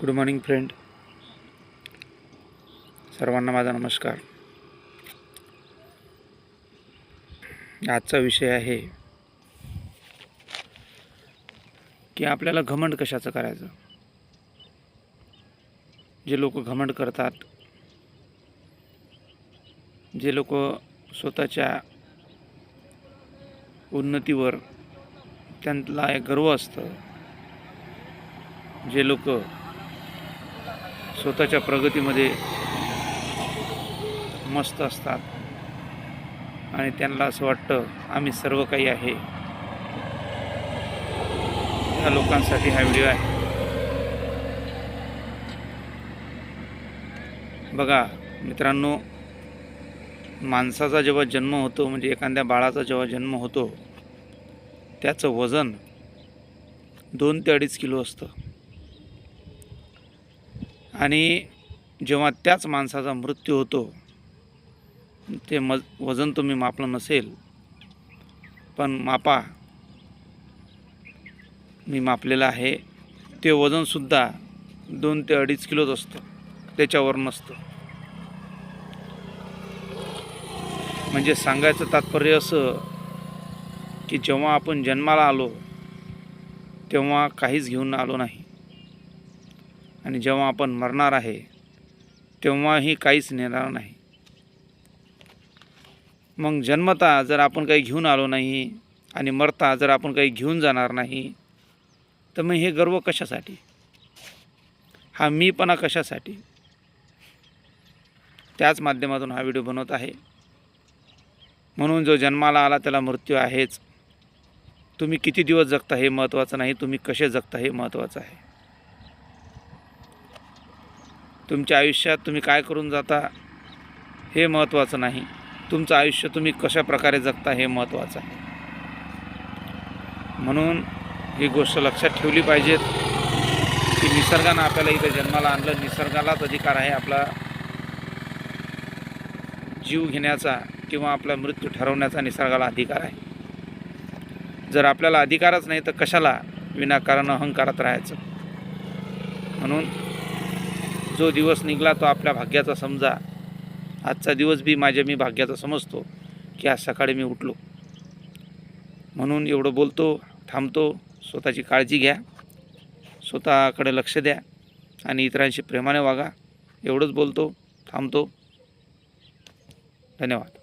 Good morning friend, सर्वांना माझा नमस्कार। आजचा विषय आहे की आपल्याला घमंड कशाचं करायचं। जे लोक घमंड करतात, जे लोक स्वतःच्या उन्नतीवर त्यांना एक गर्व असतं, जे लोक स्वतःच्या प्रगतीमध्ये मस्त असतात आणि त्यांना असं वाटतं आम्ही सर्व काही आहे, या लोकांसाठी हा व्हिडिओ आहे। बघा मित्रांनो, माणसाचा जेव्हा जन्म होतो, म्हणजे एखाद्या बाळाचा जेव्हा जन्म होतो, त्याचं वजन 2 ते 2.5 किलो असतं आणि जेव्हा त्याच माणसाचा मृत्यू होतो, ते वजन तुम्ही मापलं नसेल, पण मापा, मी मापलेलं आहे, ते वजनसुद्धा 2 ते 2.5 किलोच असतं, त्याच्यावर नसतं। म्हणजे सांगायचं तात्पर्य असं की जेव्हा आपण जन्माला आलो तेव्हा काहीच घेऊन आलो नाही, आणि जेव्हा आपण मरणार आहे तेव्हाही काहीच नेणार नाही। मग जन्मता जर आपण काही घेऊन आलो नाही आणि मरता जर आपण काही घेऊन जाणार नाही, तर मग हे गर्व कशासाठी, हा मीपणा कशासाठी? त्याच माध्यमातून हा व्हिडिओ बनवत आहे। म्हणून जो जन्माला आला त्याला मृत्यू आहेच। तुम्ही किती दिवस जगता हे महत्त्वाचं नाही, तुम्ही कसे जगता हे महत्त्वाचं आहे। तुमच्या आयुष्यात तुम्ही काय करून जाता हे महत्त्वाचं नाही, तुमचं आयुष्य तुम्ही कशा प्रकारे जगता हे महत्त्वाचं आहे। म्हणून ही गोष्ट लक्षात ठेवली पाहिजेत की निसर्गानं आपल्याला इथे जन्माला आणलं, निसर्गालाच अधिकार आहे आपला जीव घेण्याचा किंवा आपला मृत्यू ठरवण्याचा निसर्गाला अधिकार आहे। जर आपल्याला अधिकारच नाही तर कशाला विनाकारण अहंकारात राहायचं। म्हणून जो दिवस निघाला तो आपल्या भाग्याचा समजा। आजचा दिवस बी मी भाग्याचा समजतो की आज सकाळी मी उठलो। म्हणून एवढं बोलतो, थांबतो। स्वतःची काळजी घ्या, स्वतःकडे लक्ष द्या आणि इतरांशी प्रेमाने वागा। एवढंच बोलतो, थांबतो। धन्यवाद।